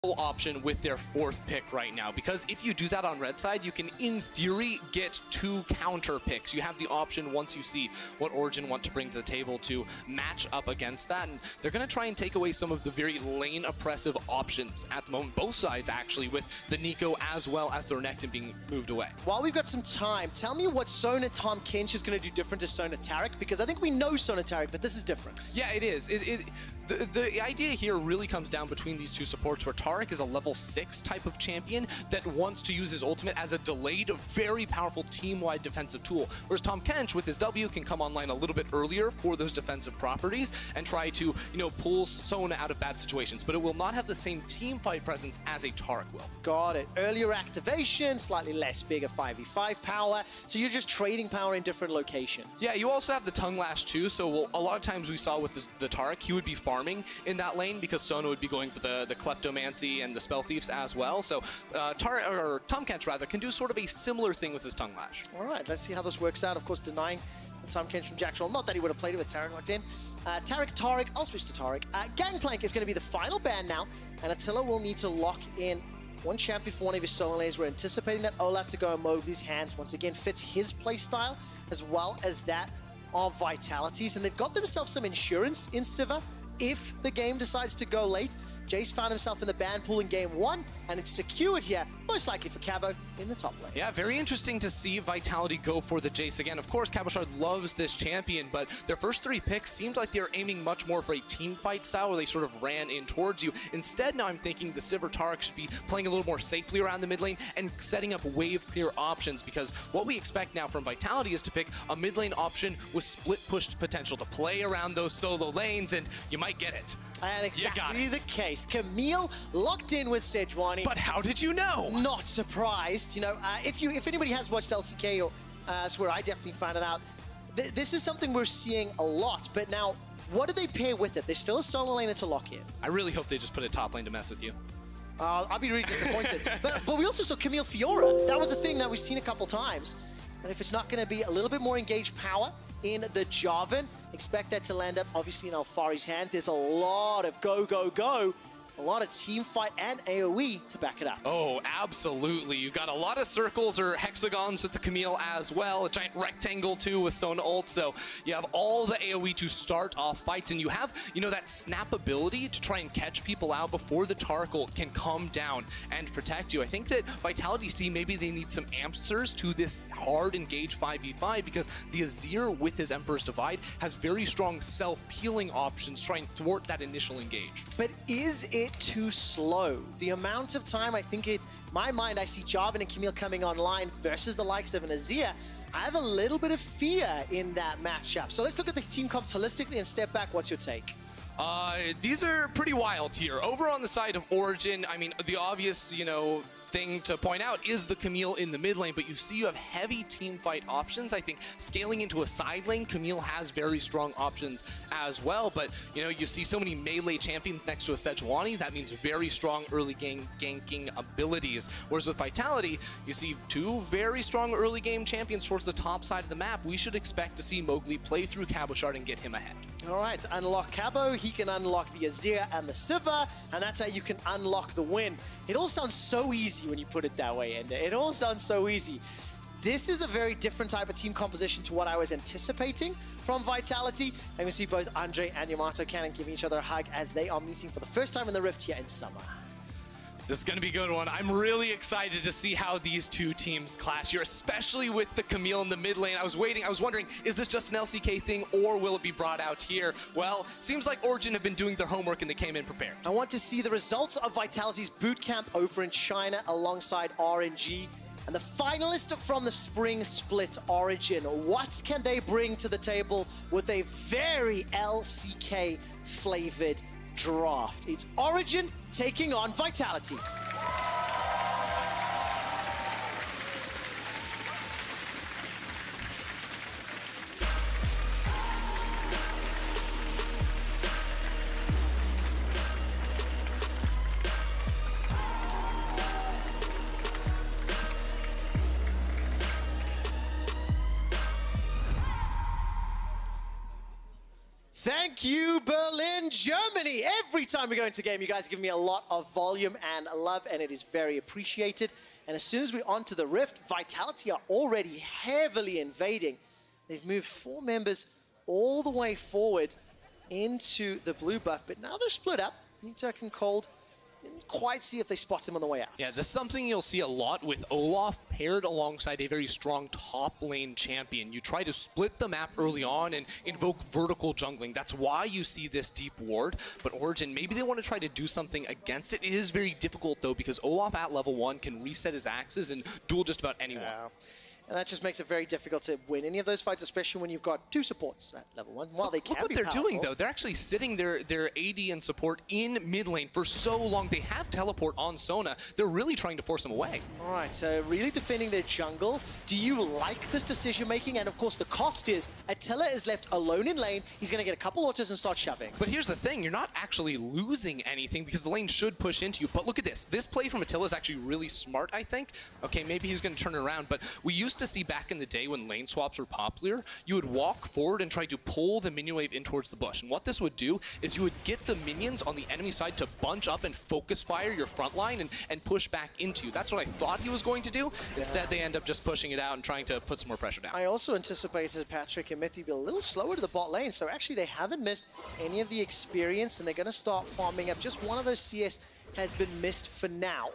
option with their 4th pick right now, because if you do that on red side, you can in theory get 2 counter picks. You have the option once you see what Origen want to bring to the table to match up against that, and they're going to try and take away some of the very lane oppressive options at the moment, both sides actually, with the Nico as well as their Nectin being moved away. While we've got some time, tell me what Sona Tom Kench is going to do different to Sona Tarek, because I think we know Sona Tarek, but this is different. Yeah, it is. The idea here really comes down between these two supports, where Tarek is a level 6 type of champion that wants to use his ultimate as a delayed, very powerful team-wide defensive tool, whereas Tom Kench with his W can come online a little bit earlier for those defensive properties and try to, pull Sona out of bad situations, but it will not have the same team fight presence as a Tarek will. Got it. Earlier activation, slightly less bigger 5v5 power, so you're just trading power in different locations. Yeah, you also have the Tongue Lash too, so a lot of times we saw with the Tarek, he would be farming in that lane because Sona would be going for the Kleptomancy and the Spell Thieves as well. So Tom Kench rather can do sort of a similar thing with his Tongue Lash. All right, let's see how this works out. Of course, denying Tom Kench from Jackshall. Not that he would have played it with Tarek locked in. Tarek, I'll switch to Tarek. Gangplank is going to be the final ban now, and Attila will need to lock in one champion for one of his solo lanes. We're anticipating that Olaf to go and move these hands. Once again, fits his playstyle as well as that of Vitality's, and they've got themselves some insurance in Siva. If the game decides to go late, Jace found himself in the ban pool in game 1, and it's secured here, most likely for Cabo in the top lane. Yeah, very interesting to see Vitality go for the Jace again. Of course, Cabochard loves this champion, but their first 3 picks seemed like they were aiming much more for a team fight style where they sort of ran in towards you. Instead, now I'm thinking the Sivir Tarek should be playing a little more safely around the mid lane and setting up wave clear options, because what we expect now from Vitality is to pick a mid lane option with split push potential to play around those solo lanes, and you might get it. And exactly the case. Camille locked in with Sejuani. But how did you know? Not surprised. If anybody has watched LCK, or that's where I definitely found it out, this is something we're seeing a lot. But now, what do they pair with it? There's still a solo lane to lock in. I really hope they just put a top lane to mess with you. I'll be really disappointed. but we also saw Camille Fiora. That was a thing that we've seen a couple times. And if it's not going to be a little bit more engaged power in the Jarvan, expect that to land up obviously in Alfari's hands. There's a lot of go, go, go. A lot of team fight and AoE to back it up. Oh, absolutely. You've got a lot of circles or hexagons with the Camille as well. A giant rectangle too with Sona ult. So you have all the AoE to start off fights, and you have, that snap ability to try and catch people out before the Tarek ult can come down and protect you. I think that Vitality see maybe they need some answers to this hard engage 5v5, because the Azir with his Emperor's Divide has very strong self-peeling options trying to thwart that initial engage. But is it too slow? The amount of time my mind, I see Jarvan and Camille coming online versus the likes of an Azir. I have a little bit of fear in that matchup. So let's look at the team comps holistically and step back. What's your take? These are pretty wild here. Over on the side of Origen, I mean, the obvious, thing to point out is the Camille in the mid lane, but you have heavy team fight options. I think scaling into a side lane, Camille has very strong options as well, but you see so many melee champions next to a Sejuani. That means very strong early game ganking abilities, whereas with Vitality, you see 2 very strong early game champions towards the top side of the map. We should expect to see Mowgli play through Cabochard and get him ahead. All right, to unlock Cabo, he can unlock the Azir and the Sivir, and that's how you can unlock the win. It all sounds so easy when you put it that way, and it all sounds so easy. This is a very different type of team composition to what I was anticipating from Vitality. And we see both Andre and Yamato Cannon giving each other a hug as they are meeting for the first time in the Rift here in summer. This is going to be a good one. I'm really excited to see how these two teams clash here, especially with the Camille in the mid lane. I was wondering, is this just an LCK thing or will it be brought out here? Well, seems like Origen have been doing their homework and they came in prepared. I want to see the results of Vitality's boot camp over in China alongside RNG. And the finalist from the spring split, Origen. What can they bring to the table with a very LCK flavored draft? It's Origen taking on Vitality. Thank Thank you, Berlin, Germany. Every time we go into game, you guys give me a lot of volume and love, and it is very appreciated. And as soon as we're onto the Rift, Vitality are already heavily invading. They've moved 4 members all the way forward into the blue buff, but now they're split up. Nuturk and Cold didn't quite see if they spot him on the way out. Yeah, this is something you'll see a lot with Olaf paired alongside a very strong top lane champion. You try to split the map early on and invoke vertical jungling. That's why you see this deep ward. But Origen, maybe they want to try to do something against it. It is very difficult, though, because Olaf at level 1 can reset his axes and duel just about anyone. Yeah. And that just makes it very difficult to win any of those fights, especially when you've got 2 supports at level 1. While they can Look what be they're powerful, doing, though. They're actually sitting their AD and support in mid lane for so long. They have teleport on Sona. They're really trying to force him away. All right, so really defending their jungle. Do you like this decision-making? And, of course, the cost is Attila is left alone in lane. He's going to get a couple autos and start shoving. But here's the thing. You're not actually losing anything because the lane should push into you. But look at this. This play from Attila is actually really smart, I think. Okay, maybe he's going to turn it around. But we used to see back in the day when lane swaps were popular, you would walk forward and try to pull the minion wave in towards the bush. And what this would do is you would get the minions on the enemy side to bunch up and focus fire your front line and push back into you. That's what I thought he was going to do. Instead, they end up just pushing it out and trying to put some more pressure down. I also anticipated Patrick and Mythy be a little slower to the bot lane, so actually they haven't missed any of the experience, and they're going to start farming up. Just one of those CS has been missed for now.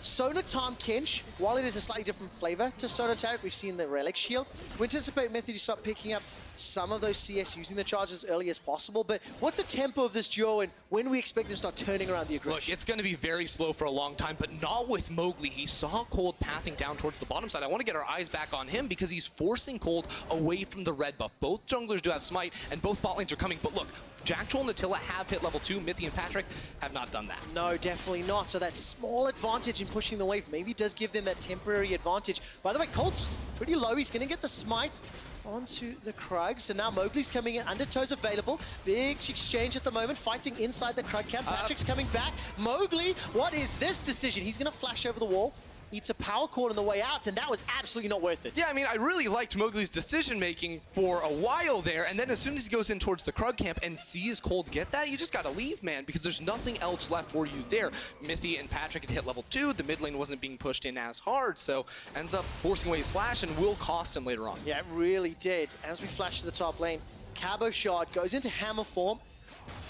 Sona Tahm Kench, while it is a slightly different flavor to Sona Taric, we've seen the Relic Shield. We anticipate Mythy to start picking up some of those CS using the charge as early as possible, but what's the tempo of this duo and when we expect them to start turning around the aggression? Look, it's going to be very slow for a long time, but not with Mowgli. He saw Cold pathing down towards the bottom side. I want to get our eyes back on him because he's forcing Cold away from the red buff. Both junglers do have smite, and both bot lanes are coming, but look, Jack Troll and Attila have hit level 2. Mythy and Patrick have not done that. No, definitely not. So that small advantage in pushing the wave maybe does give them that temporary advantage. By the way, Cold's pretty low. He's going to get the smite onto the Krug. So now Mowgli's coming in. Undertow's available. Big exchange at the moment, fighting inside the Krug camp. Patrick's coming back. Mowgli, what is this decision? He's going to flash over the wall. Eats a power cord on the way out, and that was absolutely not worth it. Yeah, I mean, I really liked Mowgli's decision-making for a while there, and then as soon as he goes in towards the Krug camp and sees Cold get that, you just gotta leave, man, because there's nothing else left for you there. Mythy and Patrick had hit level 2, the mid lane wasn't being pushed in as hard, so ends up forcing away his flash and will cost him later on. Yeah, it really did. As we flash to the top lane, Cabo Shard goes into hammer form,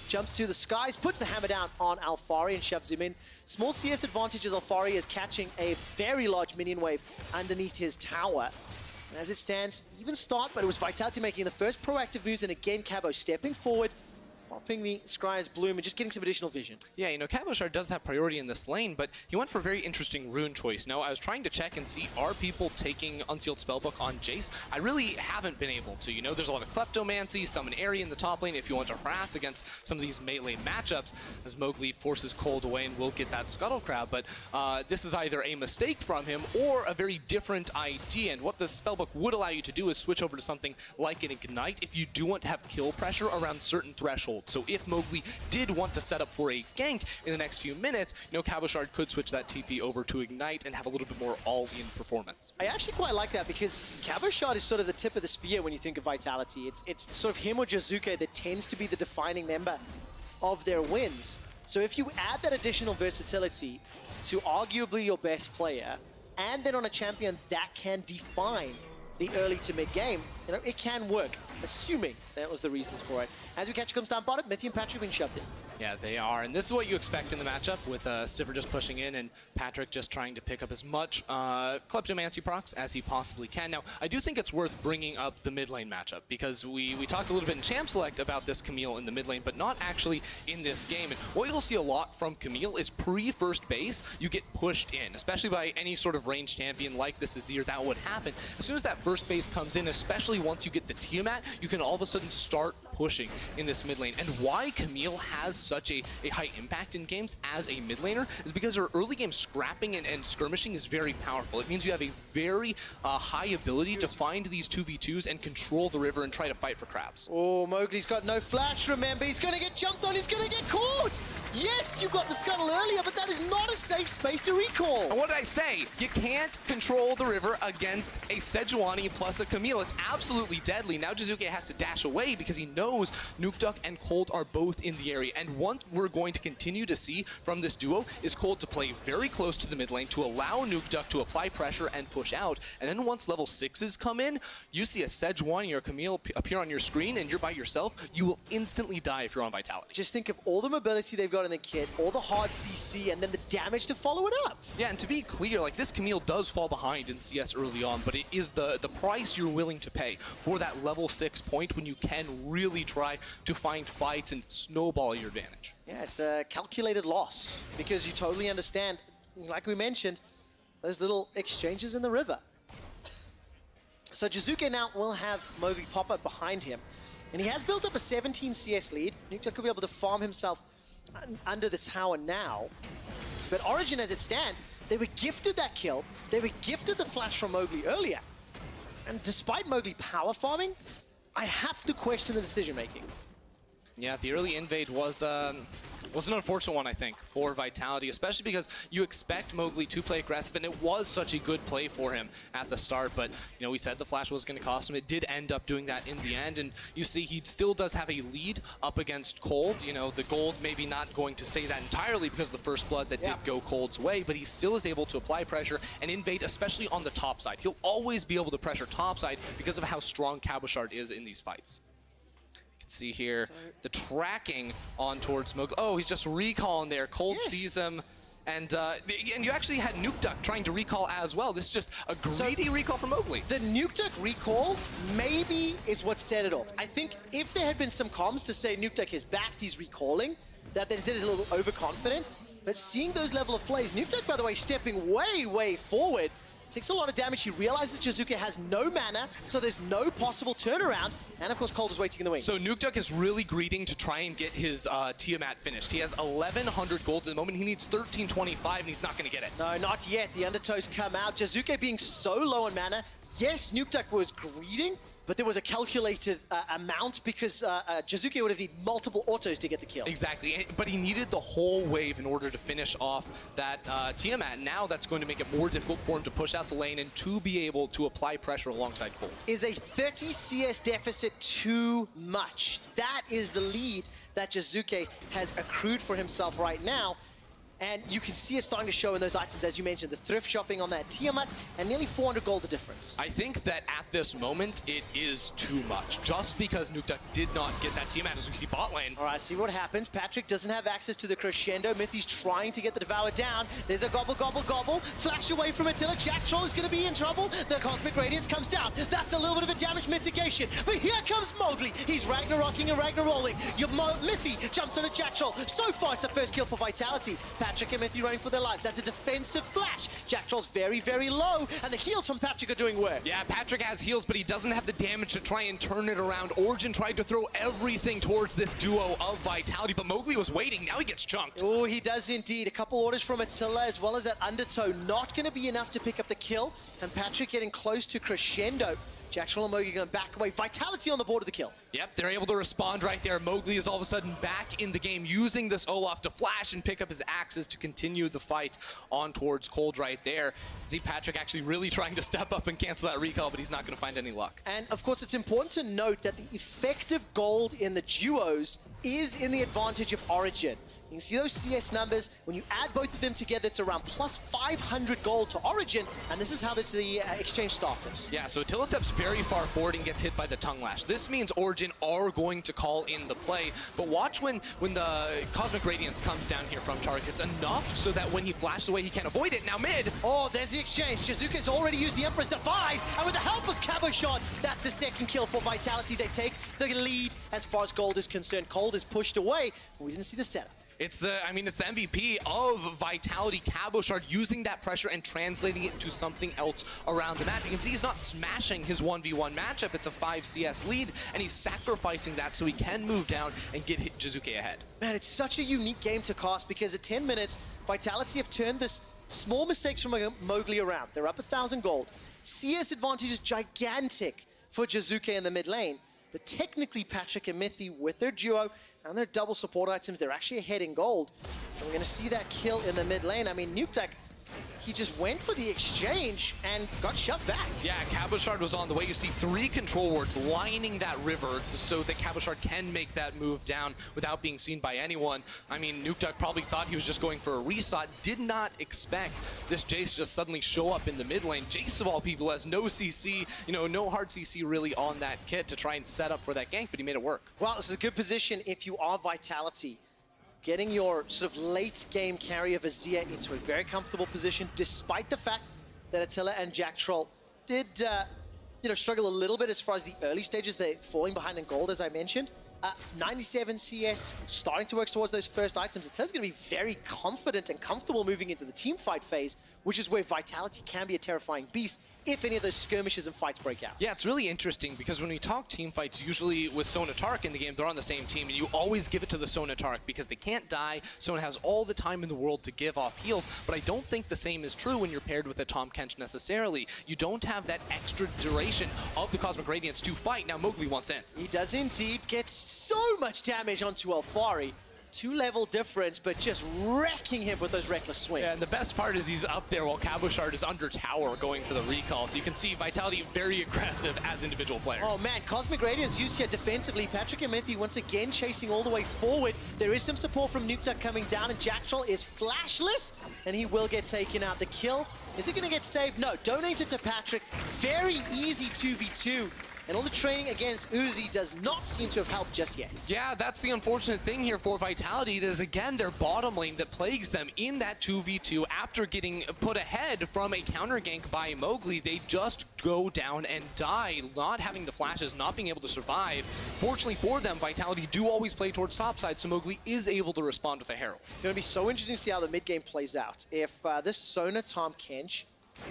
jumps to the skies, puts the hammer down on Alfari and shoves him in. Small CS advantage as Alfari is catching a very large minion wave underneath his tower. And as it stands, even start, but it was Vitality making the first proactive moves, and again Cabo stepping forward, popping the Scryer's Bloom and just getting some additional vision. Yeah, you know, Cabochard does have priority in this lane, but he went for a very interesting rune choice. Now, I was trying to check and see, are people taking Unsealed Spellbook on Jace? I really haven't been able to. You know, there's a lot of Kleptomancy, Summon Area in the top lane if you want to harass against some of these melee matchups, as Mowgli forces Cold away and will get that Scuttle Crab, but this is either a mistake from him or a very different idea, and what the Spellbook would allow you to do is switch over to something like an Ignite if you do want to have kill pressure around certain thresholds. So if Mowgli did want to set up for a gank in the next few minutes, you know, Cabochard could switch that TP over to Ignite and have a little bit more all-in performance. I actually quite like that because Cabochard is sort of the tip of the spear when you think of Vitality. It's sort of him or Jizuke that tends to be the defining member of their wins. So if you add that additional versatility to arguably your best player, and then on a champion that can define the early to mid game, you know, it can work, assuming that was the reasons for it. As we catch comes down bottom, Mythy and Patrick being shoved in. Yeah, they are, and this is what you expect in the matchup with Sivir just pushing in and Patrick just trying to pick up as much Kleptomancy procs as he possibly can. Now, I do think it's worth bringing up the mid lane matchup because we talked a little bit in Champ Select about this Camille in the mid lane, but not actually in this game. And what you'll see a lot from Camille is pre-first base, you get pushed in, especially by any sort of ranged champion like this Azir. That would happen. As soon as that first base comes in, especially once you get the Tiamat, you can all of a sudden start pushing in this mid lane. And why Camille has such a high impact in games as a mid laner is because her early game scrapping and skirmishing is very powerful. It means you have a very high ability to find these 2v2s and control the river and try to fight for crabs. Oh, Mowgli's got no flash, remember. He's going to get jumped on. He's going to get caught. Yes, you got the scuttle earlier, but that is not a safe safe space to recall. And what did I say? You can't control the river against a Sejuani plus a Camille. It's absolutely deadly. Now Jizuke has to dash away because he knows Nukeduck and Cold are both in the area. And what we're going to continue to see from this duo is Cold to play very close to the mid lane to allow Nukeduck to apply pressure and push out. And then once level 6s come in, you see a Sejuani or Camille appear on your screen and you're by yourself, you will instantly die if you're on Vitality. Just think of all the mobility they've got in the kit, all the hard CC, and then the damage to follow it up. Yeah, and to be clear, like this Camille does fall behind in CS early on, but it is the price you're willing to pay for that level 6 point when you can really try to find fights and snowball your advantage. Yeah, it's a calculated loss because you totally understand, like we mentioned, those little exchanges in the river. So Jizuke now will have Mowgli pop up behind him, and he has built up a 17 CS lead. Nukeduck could be able to farm himself under the tower now. But Origen, as it stands, they were gifted that kill. They were gifted the flash from Mowgli earlier. And despite Mowgli power farming, I have to question the decision making. Yeah, the early invade was an unfortunate one, I think, for Vitality, especially because you expect Mowgli to play aggressive, and it was such a good play for him at the start. But, you know, we said the flash was going to cost him. It did end up doing that in the end, and you see he still does have a lead up against Cold. You know, the gold maybe not going to say that entirely because of the first blood that did go Cold's way, but he still is able to apply pressure and invade, especially on the top side. He'll always be able to pressure top side because of how strong Cabochard is in these fights. See here, the tracking on towards Mowgli. Oh, he's just recalling there. Cold sees him, and you actually had Nukeduck trying to recall as well. This is just a greedy recall from Mowgli. The Nukeduck recall maybe is what set it off. I think if there had been some comms to say Nukeduck is backed, he's recalling, that they said is a little overconfident. But seeing those level of plays, Nukeduck, by the way, stepping way forward, takes a lot of damage. He realizes Jizuke has no mana, so there's no possible turnaround. And of course, Cold is waiting in the wings. So Nukeduck is really greeding to try and get his Tiamat finished. He has 1,100 gold at the moment. He needs 1,325, and he's not going to get it. No, not yet. The undertows come out. Jizuke being so low on mana. Yes, Nukeduck was greeding, but there was a calculated amount because Jizuke would have needed multiple autos to get the kill. Exactly, but he needed the whole wave in order to finish off that Tiamat. Now that's going to make it more difficult for him to push out the lane and to be able to apply pressure alongside Cold. Is a 30 CS deficit too much? That is the lead that Jizuke has accrued for himself right now. And you can see it starting to show in those items, as you mentioned, the thrift shopping on that Tiamat, and nearly 400 gold the difference. I think that at this moment, it is too much, just because Nukeduck did not get that Tiamat, as we see bot lane. All right, see what happens. Patrick doesn't have access to the crescendo. Mithy's trying to get the Devour down. There's a gobble. Flash away from Attila. Jack Troll is going to be in trouble. The Cosmic Radiance comes down. That's a little bit of a damage mitigation. But here comes Mowgli. He's Ragnarocking and Ragnarolling. Mithy jumps on a Jack Troll. So far, it's the first kill for Vitality. Patrick and Mithy running for their lives. That's a defensive flash. Jack Troll's very low, and the heals from Patrick are doing work. Yeah, Patrick has heals, but he doesn't have the damage to try and turn it around. Origen tried to throw everything towards this duo of Vitality, but Mowgli was waiting. Now he gets chunked. Oh, he does indeed. A couple orders from Attila, as well as that undertow. Not going to be enough to pick up the kill, and Patrick getting close to crescendo. Jack Troll and Mowgli going back away. Vitality on the board of the kill. Yep, they're able to respond right there. Mowgli is all of a sudden back in the game, using this Olaf to flash and pick up his axes to continue the fight on towards Cold right there. See Patrick actually really trying to step up and cancel that recall, but he's not going to find any luck. And of course, it's important to note that the effective gold in the duos is in the advantage of Origen. You can see those CS numbers. When you add both of them together, it's around plus 500 gold to Origen, and this is how the exchange started. Yeah, so Attila steps very far forward and gets hit by the tongue lash. This means Origen are going to call in the play, but watch when the Cosmic Radiance comes down here from Tariq. It's enough so that when he flashes away, he can't avoid it. Now mid! Oh, there's the exchange. Jizuke's already used the Emperor's Divide, and with the help of Cabochard, that's the second kill for Vitality. They take the lead as far as gold is concerned. Cold is pushed away, but we didn't see the setup. It's the MVP of Vitality, Cabochard, using that pressure and translating it into something else around the map. You can see he's not smashing his 1v1 matchup. It's a 5 CS lead, and he's sacrificing that so he can move down and get Jizuke ahead. Man, it's such a unique game to cast because at 10 minutes, Vitality have turned this small mistakes from Mowgli around. They're up 1,000 gold. CS advantage is gigantic for Jizuke in the mid lane. But technically, Patrick and Mithy, with their duo, and their double support items. They're actually ahead in gold. And we're going to see that kill in the mid lane. I mean, Nukeduck, he just went for the exchange and got shoved back. Yeah, Cabochard was on the way. You see 3 control wards lining that river so that Cabochard can make that move down without being seen by anyone. I mean, Nukeduck probably thought he was just going for a reset, did not expect this Jace to just suddenly show up in the mid lane. Jace, of all people, has no CC, no hard CC really on that kit to try and set up for that gank, but he made it work. Well, this is a good position if you are Vitality. Getting your sort of late game carry of Azir into a very comfortable position, despite the fact that Attila and Jack Troll did, struggle a little bit as far as the early stages. They're falling behind in gold, as I mentioned. 97 CS, starting to work towards those first items. Attila's going to be very confident and comfortable moving into the team fight phase, which is where Vitality can be a terrifying beast if any of those skirmishes and fights break out. Yeah, it's really interesting because when we talk team fights, usually with Sona Tark in the game, they're on the same team, and you always give it to the Sona Tark because they can't die. Sona has all the time in the world to give off heals, but I don't think the same is true when you're paired with a Tahm Kench necessarily. You don't have that extra duration of the Cosmic Radiance to fight. Now Mowgli wants in. He does indeed get so much damage onto Alfari. 2-level difference, but just wrecking him with those reckless swings. Yeah, and the best part is he's up there while Cabochard is under tower going for the recall. So you can see Vitality very aggressive as individual players. Oh man, Cosmic Radiance used here defensively. Patrick and Matthew once again chasing all the way forward. There is some support from Nukeduck coming down, and Jack Troll is flashless, and he will get taken out. The kill, is it going to get saved? No, donated to Patrick. Very easy 2v2. And all the training against Uzi does not seem to have helped just yet. Yeah, that's the unfortunate thing here for Vitality. It is, again, their bottom lane that plagues them in that 2v2. After getting put ahead from a counter gank by Mowgli, they just go down and die, not having the flashes, not being able to survive. Fortunately for them, Vitality do always play towards topside, so Mowgli is able to respond with a Herald. It's going to be so interesting to see how the mid game plays out. If this Sona Tahm Kench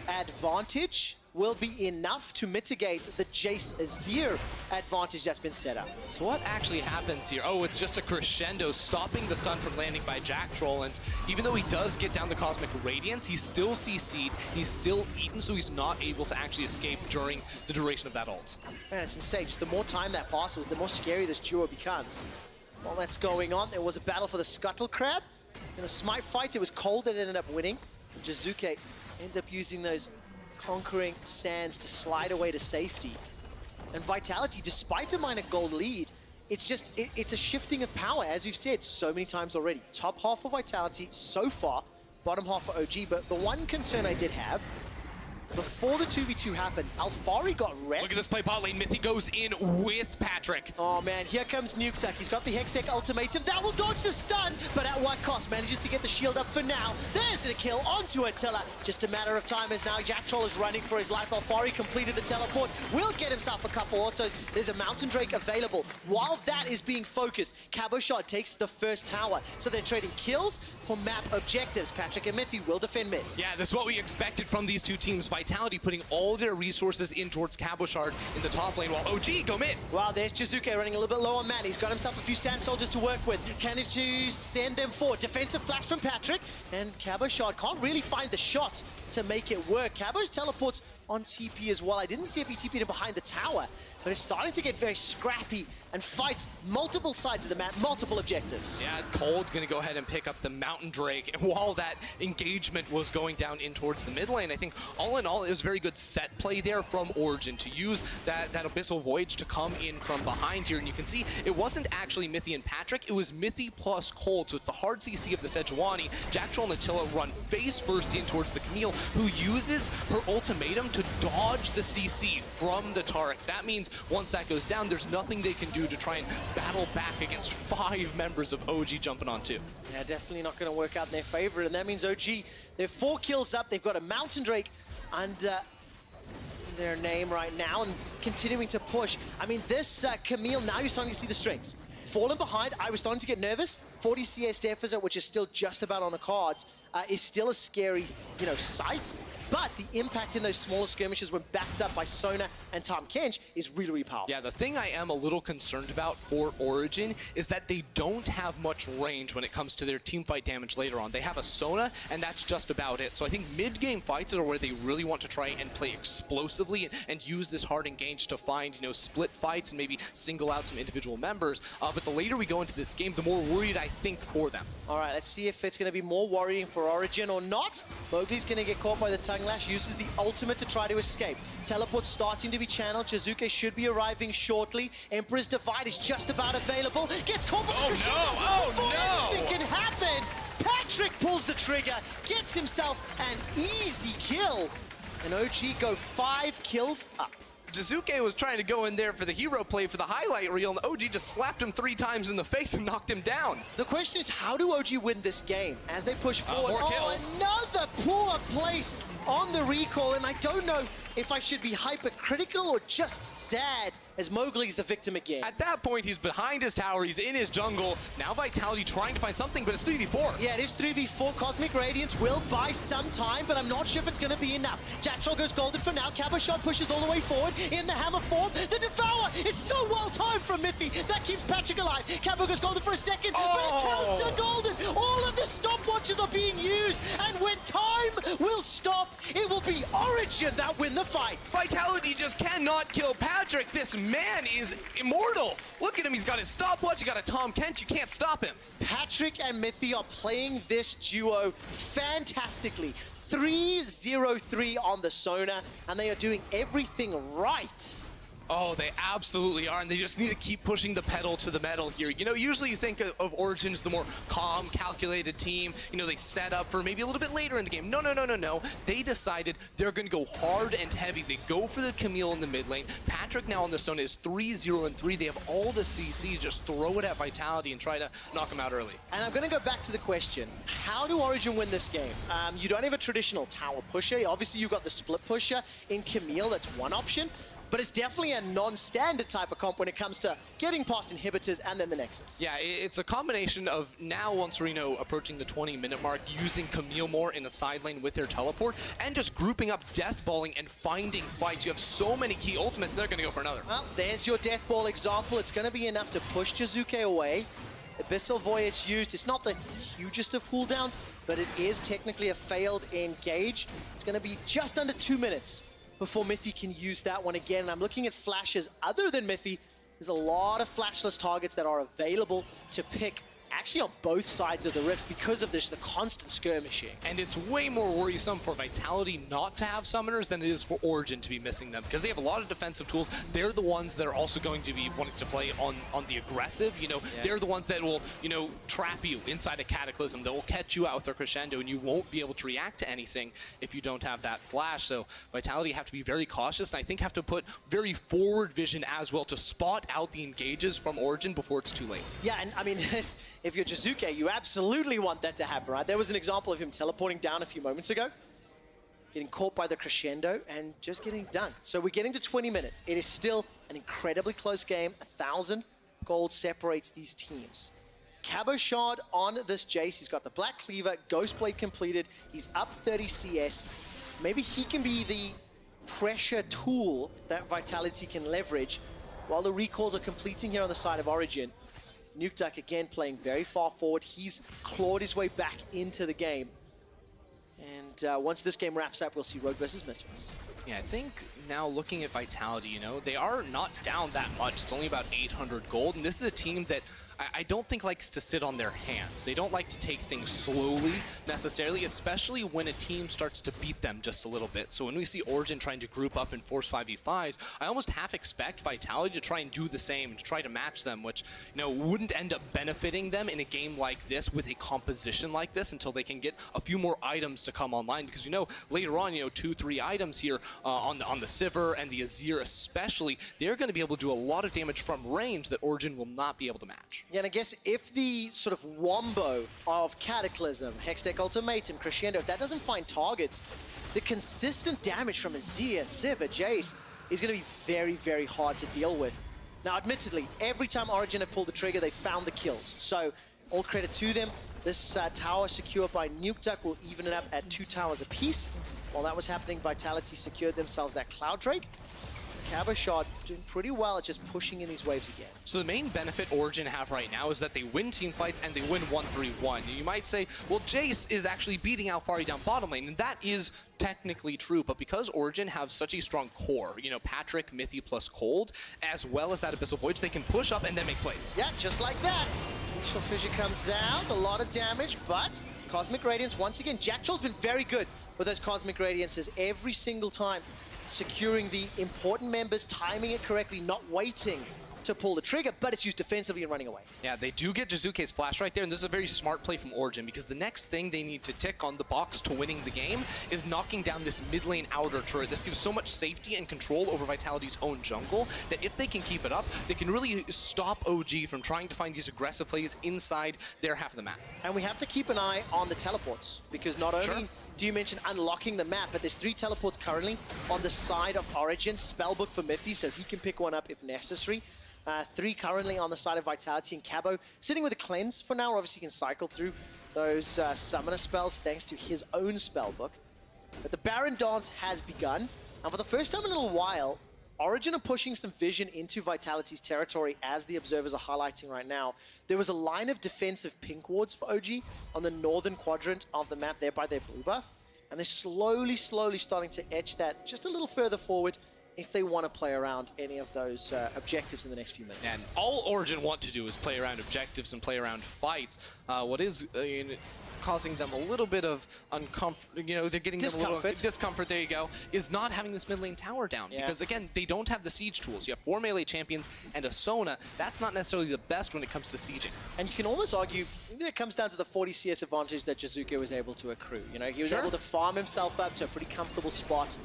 advantage will be enough to mitigate the Jace Azir advantage that's been set up. So what actually happens here? Oh, it's just a crescendo, stopping the stun from landing by Jack Troll, and even though he does get down the Cosmic Radiance, he's still CC'd, he's still eaten, so he's not able to actually escape during the duration of that ult. Man, it's insane. Just the more time that passes, the more scary this duo becomes. While that's going on, there was a battle for the Scuttle Crab. In the Smite fight, it was Cold that ended up winning. And Jizuke ends up using those Conquering Sands to slide away to safety. And Vitality, despite a minor gold lead, it's a shifting of power, as we've said so many times already. Top half for Vitality so far, bottom half for OG, but the one concern I did have, before the 2v2 happened, Alfari got wrecked. Look at this play bot lane. Mithy goes in with Patrick. Oh man, here comes Nukeduck. He's got the Hextech ultimatum. That will dodge the stun, but at what cost? Manages to get the shield up for now. There's the kill onto Attila. Just a matter of time as now Jack Troll is running for his life. Alfari completed the teleport. Will get himself a couple autos. There's a Mountain Drake available. While that is being focused, Cabochard takes the first tower. So they're trading kills for map objectives. Patrick and Mithy will defend mid. Yeah, this is what we expected from these two teams. Vitality putting all their resources in towards Cabochard in the top lane, while OG go mid. Wow, there's Jizuke running a little bit low on mana. He's got himself a few Sand Soldiers to work with. Can he send them forward? Defensive flash from Patrick, and Cabochard can't really find the shots to make it work. Cabo's teleports on TP as well. I didn't see if he TP'd him behind the tower, but it's starting to get very scrappy and fights multiple sides of the map, multiple objectives. Yeah, Cold gonna go ahead and pick up the Mountain Drake, and while that engagement was going down in towards the mid lane, I think all in all it was very good set play there from Origen to use that Abyssal Voyage to come in from behind here, and you can see it wasn't actually Mithy and Patrick, it was Mithy plus Cold, so it's the hard CC of the Sejuani. Jack Troll and Attila run face first in towards the Camille, who uses her ultimatum to dodge the CC from the Taric. That means once that goes down, there's nothing they can do to try and battle back against 5 members of OG jumping on 2. Yeah, definitely not going to work out in their favor, and that means OG, they're 4 kills up. They've got a Mountain Drake under their name right now and continuing to push. I mean, this Camille, now you're starting to see the strengths. Fallen behind, I was starting to get nervous. 40 CS deficit, which is still just about on the cards. is still a scary, sight. But the impact in those smaller skirmishes when backed up by Sona and Tahm Kench is really, really powerful. Yeah, the thing I am a little concerned about for Origen is that they don't have much range when it comes to their team fight damage later on. They have a Sona, and that's just about it. So I think mid-game fights are where they really want to try and play explosively and use this hard engage to find, split fights and maybe single out some individual members. But the later we go into this game, the more worried I think for them. All right, let's see if it's going to be more worrying for Origen or not. Mowgli's going to get caught by the tongue lash, uses the ultimate to try to escape. Teleport starting to be channeled. Jizuke should be arriving shortly. Emperor's Divide is just about available. Gets caught by the Oh no! Anything can happen. Patrick pulls the trigger, gets himself an easy kill. And OG go 5 kills up. Jizuke was trying to go in there for the hero play for the highlight reel, and OG just slapped him 3 times in the face and knocked him down. The question is, how do OG win this game as they push forward? More kills. Another poor place on the recall, and I don't know if I should be hypercritical or just sad as Mowgli's the victim again. At that point, he's behind his tower, he's in his jungle. Now Vitality trying to find something, but it's 3v4. Yeah, it is 3v4. Cosmic Radiance will buy some time, but I'm not sure if it's going to be enough. Jacktroll goes golden for now. Cabochon pushes all the way forward in the hammer form. The Devour is so well timed from Miffy. That keeps Patrick alive. Cabo goes golden for a second, but counter golden. All of the stopwatches are being used, and when time will stop, it will be Origen that win the fight. Vitality just cannot kill Patrick. This man is immortal. Look at him, he's got his stopwatch, he got a Tahm Kench, you can't stop him. Patrick and Miffy are playing this duo fantastically. 3-0-3 on the Sona, and they are doing everything right. Oh, they absolutely are, and they just need to keep pushing the pedal to the metal here. Usually you think of Origen as the more calm, calculated team. They set up for maybe a little bit later in the game. No. They decided they're going to go hard and heavy. They go for the Camille in the mid lane. Patrick now on the Sona is 3-0-3. They have all the CC. Just throw it at Vitality and try to knock them out early. And I'm going to go back to the question. How do Origen win this game? You don't have a traditional tower pusher. Obviously, you've got the split pusher in Camille. That's one option. But it's definitely a non-standard type of comp when it comes to getting past inhibitors and then the Nexus. Yeah, it's a combination of now, once we're approaching the 20-minute mark, using Camille more in a side lane with their teleport, and just grouping up death balling and finding fights. You have so many key ultimates, they're going to go for another. Well, there's your death ball example. It's going to be enough to push Jizuke away. Abyssal Voyage used. It's not the hugest of cooldowns, but it is technically a failed engage. It's going to be just under 2 minutes before Miffy can use that one again. And I'm looking at flashes other than Miffy. There's a lot of flashless targets that are available to pick actually on both sides of the rift because of the constant skirmishing. And it's way more worrisome for Vitality not to have summoners than it is for Origen to be missing them, because they have a lot of defensive tools. They're the ones that are also going to be wanting to play on the aggressive. They're the ones that will, trap you inside a Cataclysm. That will catch you out with their Crescendo, and you won't be able to react to anything if you don't have that flash. So Vitality have to be very cautious, and I think have to put very forward vision as well to spot out the engages from Origen before it's too late. Yeah, and I mean, if you're Jizuke, you absolutely want that to happen, right? There was an example of him teleporting down a few moments ago, getting caught by the Crescendo, and just getting done. So we're getting to 20 minutes. It is still an incredibly close game. 1,000 gold separates these teams. Cabochon on this Jace. He's got the Black Cleaver, Ghostblade completed. He's up 30 CS. Maybe he can be the pressure tool that Vitality can leverage while the recalls are completing here on the side of Origen. Nuke Duck again playing very far forward. He's clawed his way back into the game. And once this game wraps up, we'll see Rogue versus Misfits. Yeah, I think now looking at Vitality, they are not down that much. It's only about 800 gold, and this is a team that I don't think likes to sit on their hands. They don't like to take things slowly necessarily, especially when a team starts to beat them just a little bit. So when we see Origen trying to group up and force 5v5s, I almost half expect Vitality to try and do the same, to try to match them, which wouldn't end up benefiting them in a game like this with a composition like this until they can get a few more items to come online. Because later on, 2-3 items here on the Sivir and the Azir especially, they're going to be able to do a lot of damage from range that Origen will not be able to match. Yeah, and I guess if the sort of wombo of Cataclysm, Hextech Ultimatum, Crescendo, if that doesn't find targets, the consistent damage from Azir, Sivir, Jace is going to be very, very hard to deal with. Now, admittedly, every time Origen have pulled the trigger, they found the kills. So All credit to them. This tower secured by Nuke Duck will even it up at 2 towers apiece. While that was happening, Vitality secured themselves that Cloud Drake. Cabochard doing pretty well at just pushing in these waves again. So the main benefit Origen have right now is that they win team fights and they win 1-3-1. You might say, well, Jace is actually beating Alfari down bottom lane, and that is technically true, but because Origen have such a strong core, you know, Patrick, Mythy plus Cold, as well as that Abyssal Voids, they can push up and then make plays. Yeah, just like that. Initial Fissure comes out, a lot of damage, but Cosmic Radiance, once again, Jacktroll's been very good with those Cosmic Radiances every single time, securing the important members, timing it correctly, not waiting to pull the trigger, but it's used defensively and running away. Yeah, they do get Jizuke's flash right there, and this is a very smart play from Origen, because the next thing they need to tick on the box to winning the game is knocking down this mid lane outer turret. This gives so much safety and control over Vitality's own jungle that if they can keep it up, they can really stop OG from trying to find these aggressive plays inside their half of the map. And we have to keep an eye on the teleports, because not only do you mention unlocking the map, but there's 3 teleports currently on the side of Origen. Spellbook for Mythy, so he can pick one up if necessary. 3 currently on the side of Vitality, and Cabo sitting with a cleanse for now. Obviously, he can cycle through those summoner spells thanks to his own spellbook. But the Baron dance has begun, and for the first time in a little while, Origen are pushing some vision into Vitality's territory, as the observers are highlighting right now. There was a line of defensive pink wards for OG on the northern quadrant of the map there by their blue buff, and they're slowly starting to edge that just a little further forward if they want to play around any of those objectives in the next few minutes. And all Origen want to do is play around objectives and play around fights. What is causing them a little bit of uncomfort, you know, they're getting discomfort, there you go, is not having this mid lane tower down. Yeah. Because again, they don't have the siege tools. You have 4 melee champions and a Sona. That's not necessarily the best when it comes to sieging. And you can almost argue, maybe it comes down to the 40 CS advantage that Jizuke was able to accrue. You know, he was able to farm himself up to a pretty comfortable spot.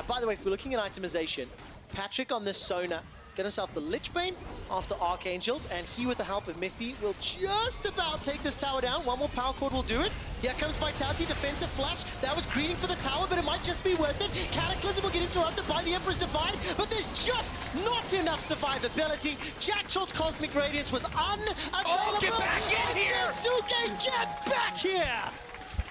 By the way, if we're looking at itemization, Patrick on this Sona has got himself the Lichbane after Archangels, and he, with the help of Mythy, will just about take this tower down. One more power chord will do it. Here comes Vitality, defensive flash. That was greeting for the tower, but it might just be worth it. Cataclysm will get interrupted by the Emperor's Divine, but there's just not enough survivability. Jacktroll's Cosmic Radiance was unavailable. Oh, get back in here! Jizuke, get back here!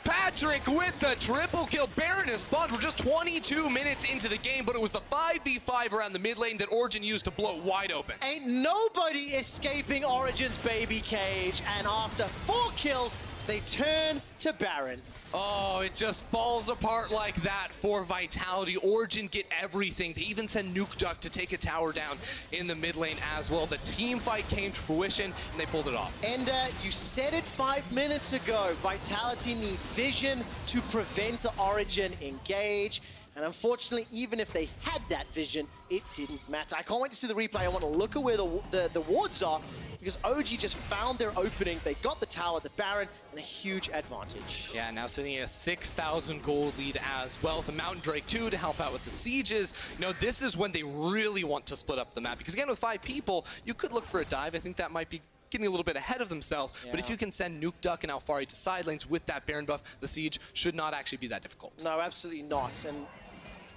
Patrick with the triple kill. Baron is spawned. We're just 22 minutes into the game, but it was the 5v5 around the mid lane that Origen used to blow it wide open. Ain't nobody escaping Origen's baby cage, and after 4 kills, they turn to Baron. Oh, it just falls apart like that for Vitality. Origen get everything. They even send Nuke Duck to take a tower down in the mid lane as well. The team fight came to fruition, and they pulled it off. And you said it 5 minutes ago. Vitality need vision to prevent the Origen engage. And unfortunately, even if they had that vision, it didn't matter. I can't wait to see the replay. I want to look at where the wards are, because OG just found their opening. They got the tower, the Baron, and a huge advantage. Yeah, now sitting at a 6,000 gold lead as well, with the Mountain Drake too to help out with the sieges. You know, this is when they really want to split up the map, because again, with 5 people, you could look for a dive. I think that might be getting a little bit ahead of themselves, but if you can send Nuke Duck and Alfari to side lanes with that Baron buff, the siege should not actually be that difficult. No, absolutely not. And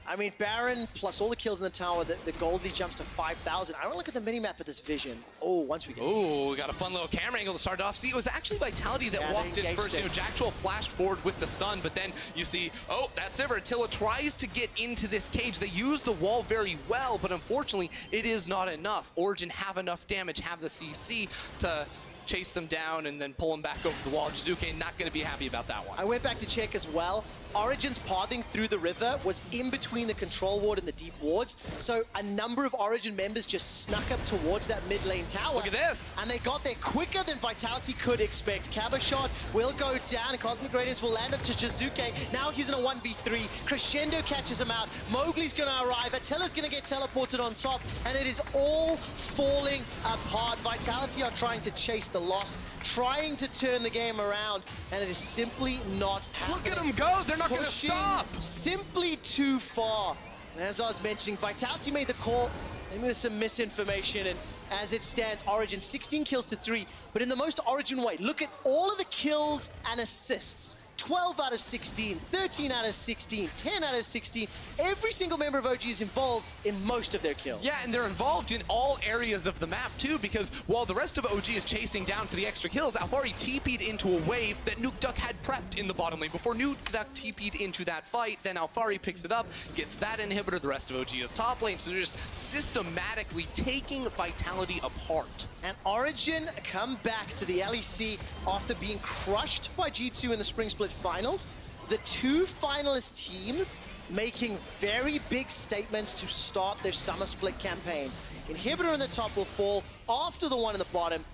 I mean, Baron plus all the kills in the tower, the gold lead jumps to 5,000. I want to look at the minimap at this vision. Oh, once we get... Oh, we got a fun little camera angle to start off. See, it was actually Vitality that walked in first. You know, Jacktroll flashed forward with the stun, but then you see, oh, that's Sivir. Attila tries to get into this cage. They use the wall very well, but unfortunately, it is not enough. Origen have enough damage, have the CC to chase them down and then pull them back over the wall. Jizuke not going to be happy about that one. I went back to check as well. Origen's pathing through the river was in between the control ward and the deep wards, so a number of Origen members just snuck up towards that mid lane tower. Look at this! And they got there quicker than Vitality could expect. Cabochard will go down, Cosmic Radiance will land up to Jizuke. Now he's in a 1v3. Crescendo catches him out. Mowgli's going to arrive. Attila's going to get teleported on top, and it is all falling apart. Vitality are trying to chase the loss, trying to turn the game around, and it is simply not happening. Look at them go! They're not going to stop! Simply too far. And as I was mentioning, Vitality made the call, maybe with some misinformation, and as it stands, Origen 16 kills to 3, but in the most Origen way. Look at all of the kills and assists. 12 out of 16, 13 out of 16, 10 out of 16. Every single member of OG is involved in most of their kills. Yeah, and they're involved in all areas of the map too, because while the rest of OG is chasing down for the extra kills, Alphari TP'd into a wave that Nuke Duck had prepped in the bottom lane. Before Nuke Duck TP'd into that fight, then Alphari picks it up, gets that inhibitor, the rest of OG is top lane, so they're just systematically taking Vitality apart. And Origen come back to the LEC after being crushed by G2 in the Spring Split Finals. The two finalist teams making very big statements to start their Summer Split campaigns. Inhibitor in the top will fall after the one in the bottom,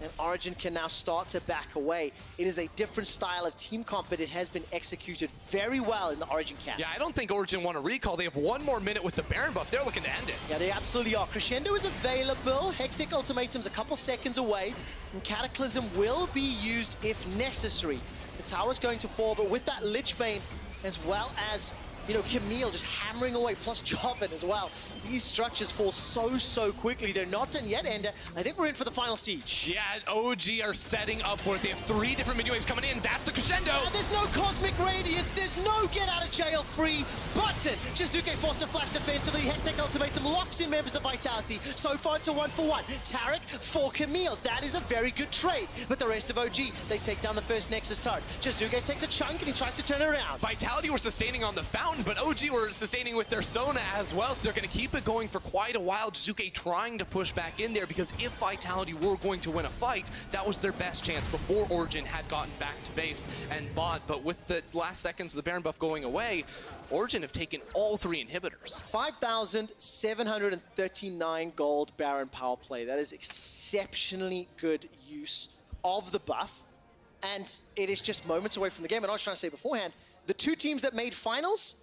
and Origen can now start to back away. It is a different style of team comp, but it has been executed very well in the Origen camp. Yeah, I don't think Origen want to recall. They have one more minute with the Baron buff. They're looking to end it. Yeah, they absolutely are. Crescendo is available. Hextech Ultimatum's a couple seconds away, and Cataclysm will be used if necessary. The tower's going to fall, but with that Lich Bane, as well as, you know, Camille just hammering away, plus Joven as well. These structures fall so quickly. They're not done yet, Ender. I think we're in for the final siege. Yeah, OG are setting up for it. They have 3 different mini waves coming in. That's the Crescendo. And there's no Cosmic Radiance. There's no get out of jail free button. Shizuke forced to flash defensively. Hextech Ultimatum locks in members of Vitality. So far it's a 1-for-1. Tarek for Camille. That is a very good trade. But the rest of OG, they take down the first Nexus turret. Shizuke takes a chunk and he tries to turn it around. Vitality were sustaining on the Fountain, but OG were sustaining with their Sona as well, so they're going to keep it going for quite a while. Shizuke trying to push back in there, because if Vitality were going to win a fight, that was their best chance before Origen had gotten back to base and bought. But with the last seconds of the Baron buff going away, Origen have taken all 3 inhibitors. 5,739 gold Baron power play. That is exceptionally good use of the buff. And it is just moments away from the game. And I was trying to say beforehand, the 2 teams that made finals,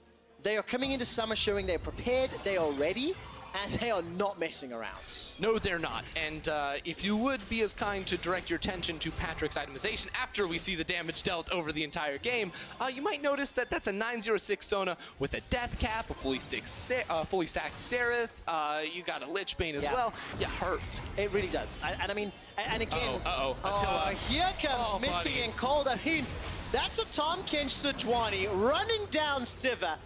they are coming into Summer showing they're prepared, they are ready, and they are not messing around. No, they're not. And if you would be as kind to direct your attention to Patrick's itemization after we see the damage dealt over the entire game, you might notice that that's a 906 Sona with a Death Cap, a fully stacked Seraph, you got a Lich Bane as well. Yeah, hurt. It really does. And I mean, and again, Attila. Here comes Mithy and Cold. I mean, that's a Tom Kench Sejuani running down Siva.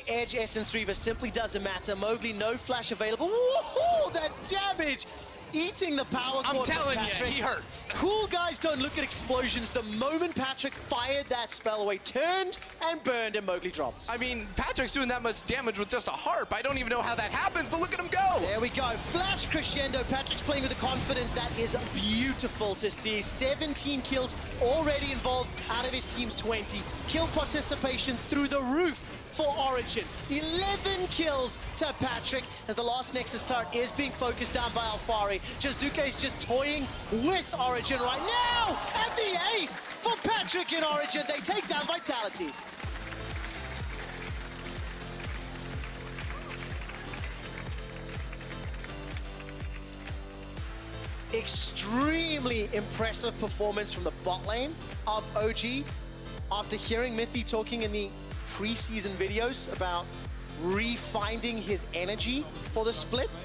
Edge Essence Reaver simply doesn't matter. Mowgli, no flash available. Woohoo! That damage! Eating the power cord. I'm telling you, Patrick. he hurts. Cool guys don't look at explosions. The moment Patrick fired that spell away, turned and burned, and Mowgli drops. I mean, Patrick's doing that much damage with just a harp. I don't even know how that happens, but look at him go. There we go. Flash Crescendo. Patrick's playing with a confidence that is beautiful to see. 17 kills already involved out of his team's 20. Kill participation through the roof for Origen. 11 kills to Patrick as the last Nexus turret is being focused down by Alphari. Shizuke is just toying with Origen right now. And the ace for Patrick in Origen. They take down Vitality. Extremely impressive performance from the bot lane of OG. After hearing Mithy talking in the preseason videos about refinding his energy for the split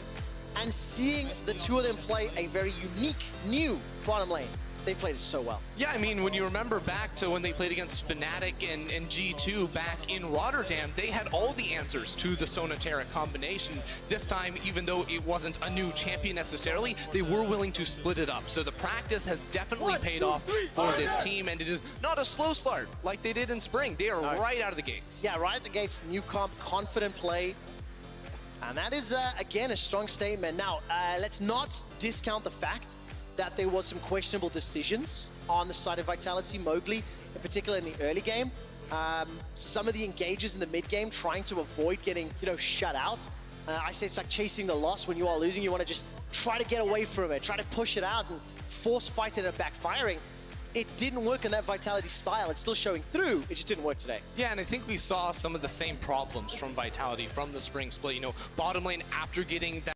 and seeing the 2 of them play a very unique new bottom lane. They played it so well. Yeah, I mean, when you remember back to when they played against Fnatic and G2 back in Rotterdam, they had all the answers to the Sona Terra combination. This time, even though it wasn't a new champion necessarily, they were willing to split it up. So the practice has definitely paid off for this team, and it is not a slow start like they did in spring. They are right out of the gates. Yeah, right at the gates, new comp, confident play. And that is, again, a strong statement. Now, let's not discount the fact that there was some questionable decisions on the side of Vitality. Mowgli, in particular in the early game. Some of the engages in the mid game trying to avoid getting, shut out. I say it's like chasing the loss. When you are losing, you want to just try to get away from it, try to push it out and force fight it and backfiring. It didn't work in that Vitality style. It's still showing through. It just didn't work today. Yeah, and I think we saw some of the same problems from Vitality from the spring split. Bottom lane after getting that